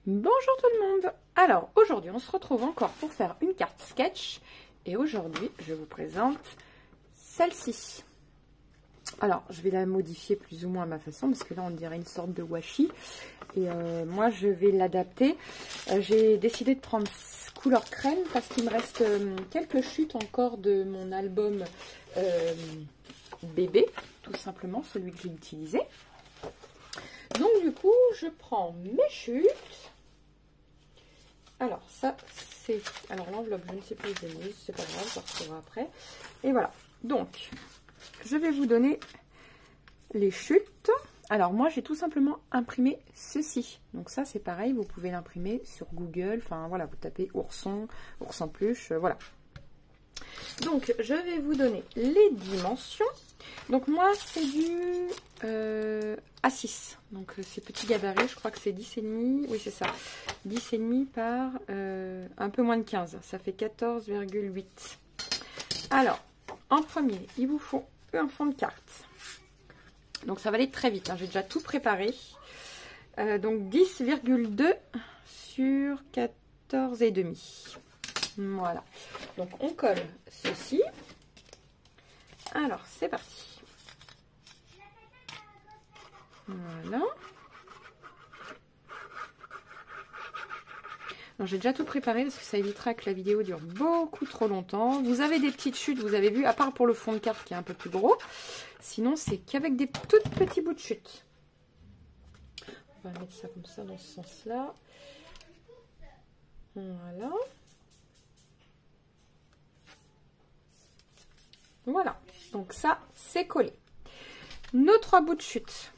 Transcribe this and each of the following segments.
Bonjour tout le monde. Alors aujourd'hui on se retrouve encore pour faire une carte sketch et aujourd'hui je vous présente celle-ci. Alors je vais la modifier plus ou moins à ma façon parce que là on dirait une sorte de washi et moi je vais l'adapter. J'ai décidé de prendre couleur crème parce qu'il me reste quelques chutes encore de mon album bébé, tout simplement celui que j'ai utilisé. Donc du coup je prends mes chutes. Alors ça c'est, alors l'enveloppe je ne sais plus où je l'ai mise, c'est pas grave, je la retrouverai après. Et voilà, donc je vais vous donner les chutes. Alors moi j'ai tout simplement imprimé ceci, donc ça c'est pareil, vous pouvez l'imprimer sur Google, enfin voilà, vous tapez ourson, ourson peluche, voilà. Donc je vais vous donner les dimensions. Donc moi c'est du A6, donc c'est petit gabarit, je crois que c'est 10,5, oui c'est ça, 10,5 par un peu moins de 15, ça fait 14,8. Alors en premier il vous faut un fond de carte, donc ça va aller très vite, hein. J'ai déjà tout préparé, donc 10,2 sur 14,5. Voilà, donc on colle ceci. Alors c'est parti. Voilà. J'ai déjà tout préparé parce que ça évitera que la vidéo dure beaucoup trop longtemps. Vous avez des petites chutes, vous avez vu, à part pour le fond de carte qui est un peu plus gros. Sinon, c'est qu'avec des tout petits bouts de chute. On va mettre ça comme ça dans ce sens-là. Voilà. Voilà. Donc ça, c'est collé. Nos 3 bouts de chute.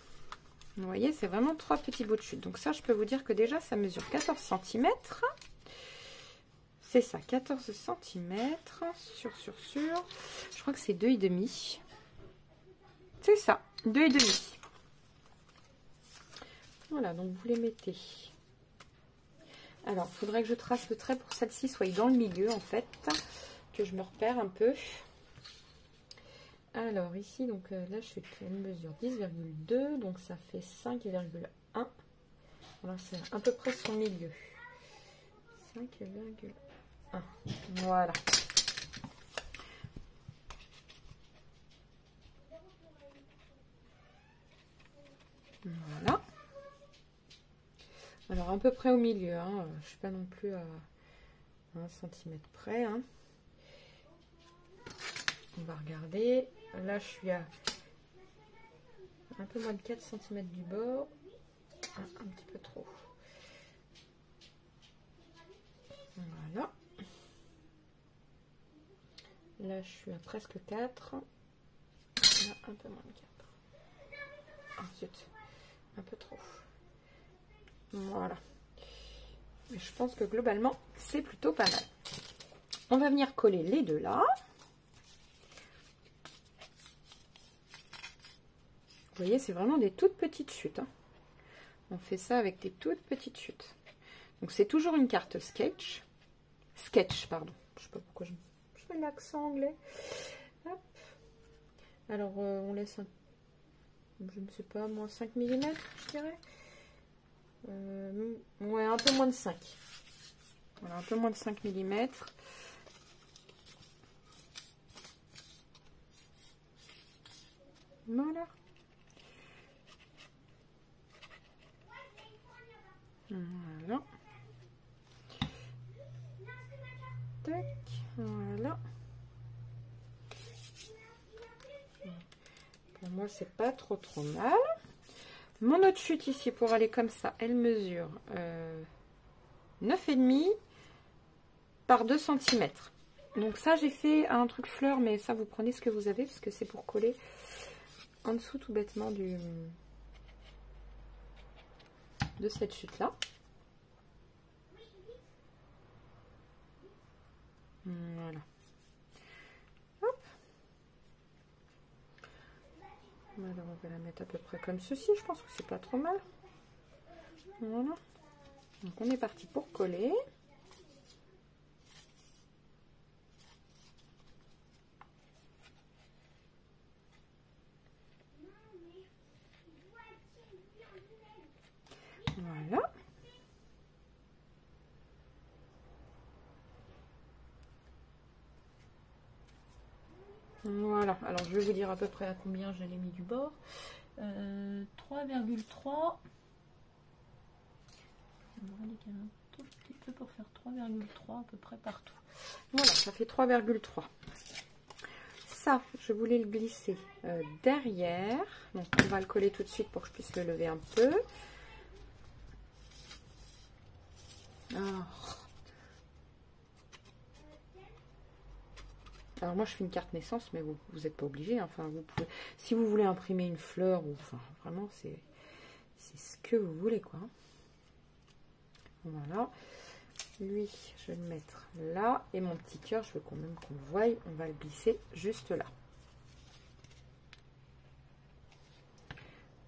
Vous voyez, c'est vraiment 3 petits bouts de chute. Donc ça, je peux vous dire que déjà, ça mesure 14 cm. C'est ça, 14 cm. Sur. Je crois que c'est 2,5. C'est ça, 2,5. Voilà, donc vous les mettez. Alors, il faudrait que je trace le trait pour celle-ci, soit dans le milieu, en fait. Que je me repère un peu. Alors ici, donc là je fais une mesure 10,2, donc ça fait 5,1. Voilà, c'est à peu près son milieu. 5,1. Voilà. Voilà. Alors à peu près au milieu, hein. Je ne suis pas non plus à 1 cm près. Hein. On va regarder. Là, je suis à un peu moins de 4 cm du bord. Un petit peu trop. Voilà. Là, je suis à presque 4. Là, un peu moins de 4. Ensuite, un peu trop. Voilà. Et je pense que globalement, c'est plutôt pas mal. On va venir coller les deux là. Vous voyez, c'est vraiment des toutes petites chutes. Hein. On fait ça avec des toutes petites chutes. Donc, c'est toujours une carte sketch. Sketch, pardon. Je sais pas pourquoi je fais l'accent anglais. Hop. Alors, on laisse un... Je ne sais pas, moins 5 mm, je dirais. Ouais, un peu moins de 5. Voilà, un peu moins de 5 mm. Voilà. Voilà. Tac, voilà. Pour moi, c'est pas trop mal. Mon autre chute ici, pour aller comme ça, elle mesure 9,5 par 2 cm. Donc ça, j'ai fait un truc fleur, mais ça, vous prenez ce que vous avez, parce que c'est pour coller en dessous tout bêtement de cette chute-là. Voilà. Hop. Alors, on va la mettre à peu près comme ceci. Je pense que c'est pas trop mal. Voilà. Donc, on est parti pour coller. Voilà. Voilà, alors je vais vous dire à peu près à combien je l'ai mis du bord. 3,3. On va décaler un tout petit peu pour faire 3,3 à peu près partout. Voilà, ça fait 3,3. Ça, je voulais le glisser derrière. Donc, on va le coller tout de suite pour que je puisse le lever un peu. Oh. Alors moi je fais une carte naissance, mais vous n'êtes pas obligé. Enfin, vous pouvez, si vous voulez imprimer une fleur, ou enfin vraiment c'est ce que vous voulez quoi. Voilà. Lui, je vais le mettre là. Et mon petit cœur, je veux quand même qu'on le voie. On va le glisser juste là.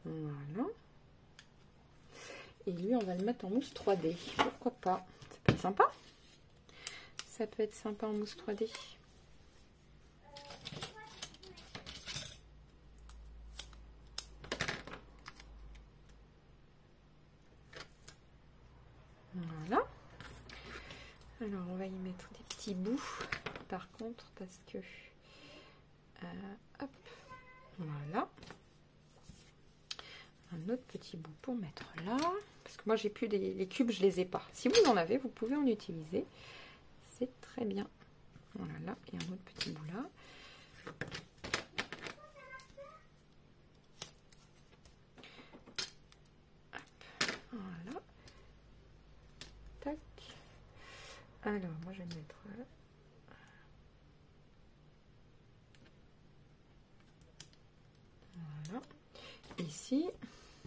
Voilà. Et lui, on va le mettre en mousse 3D. Pourquoi pas? Ça peut être sympa. Ça peut être sympa en mousse 3D. Voilà. Alors, on va y mettre des petits bouts, par contre, parce que... hop, voilà. Un autre petit bout pour mettre là. Parce que moi, j'ai plus les cubes, je les ai pas. Si vous en avez, vous pouvez en utiliser. C'est très bien. Voilà, là, et un autre petit bout là. Hop, voilà. Tac. Alors, moi, je vais mettre... Voilà. Ici,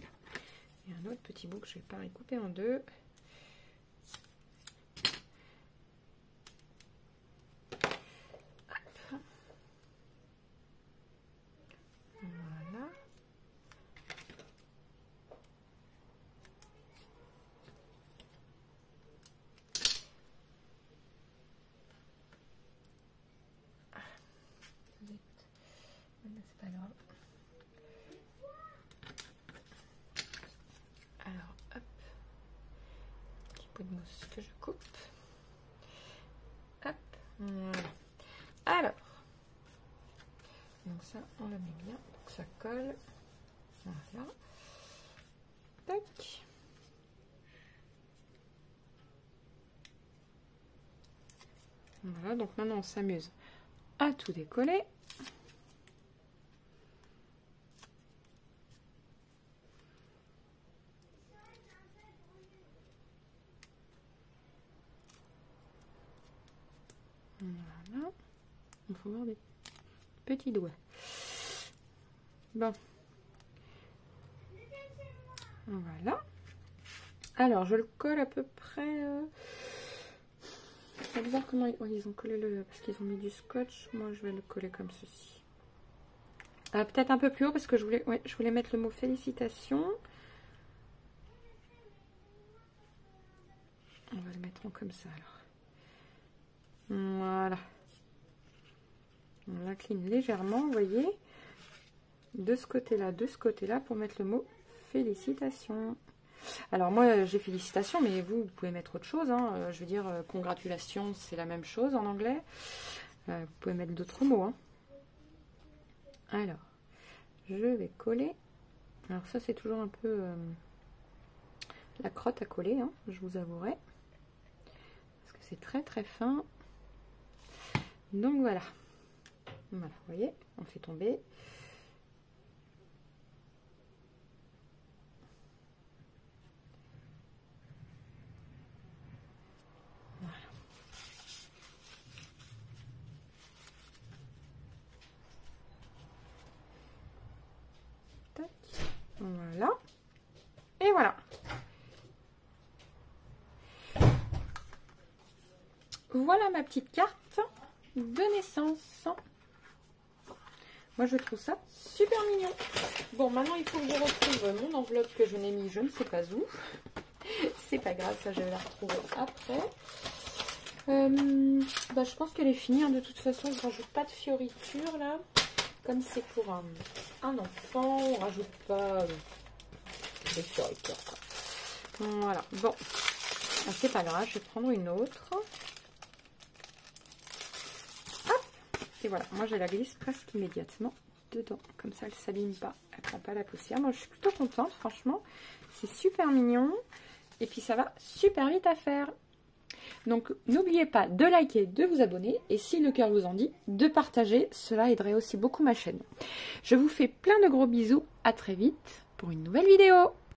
il y a un autre petit bout que je vais pas couper en deux. Hop. Voilà. C'est pas grave. Alors, hop, petit pot de mousse que je coupe. Hop, voilà. Alors, donc ça, on le met bien, donc ça colle. Voilà. Tac. Voilà, donc maintenant on s'amuse à tout décoller. Voilà. Il faut avoir des petits doigts. Bon. Voilà. Alors, je le colle à peu près... On va voir comment ils ont collé le... Parce qu'ils ont mis du scotch. Moi, je vais le coller comme ceci. Peut-être un peu plus haut parce que je voulais mettre le mot félicitations. On va le mettre en comme ça, alors. Voilà. On l'incline légèrement, vous voyez. De ce côté-là, pour mettre le mot félicitations. Alors moi j'ai félicitations, mais vous pouvez mettre autre chose. Hein. Je veux dire, congratulations, c'est la même chose en anglais. Vous pouvez mettre d'autres mots. Hein. Alors, je vais coller. Alors ça c'est toujours un peu la crotte à coller, hein, je vous avouerai. Parce que c'est très très fin. Donc voilà. Voilà, vous voyez, on fait tomber. Voilà. Tac. Voilà. Et voilà. Voilà ma petite carte de naissance. Moi, je trouve ça super mignon. Bon, maintenant, il faut que je retrouve mon enveloppe que je n'ai mis je ne sais pas où. C'est pas grave, ça, je vais la retrouver après. Je pense qu'elle est finie. Hein. De toute façon, je ne rajoute pas de fioritures, là. Comme c'est pour un enfant, on ne rajoute pas de fioritures. Voilà. Bon, c'est pas grave, je vais prendre une autre. Hop. Et voilà, moi je la glisse presque immédiatement dedans. Comme ça, elle ne s'abîme pas, elle ne prend pas la poussière. Moi, je suis plutôt contente, franchement. C'est super mignon. Et puis, ça va super vite à faire. Donc, n'oubliez pas de liker, de vous abonner. Et si le cœur vous en dit, de partager. Cela aiderait aussi beaucoup ma chaîne. Je vous fais plein de gros bisous. À très vite pour une nouvelle vidéo.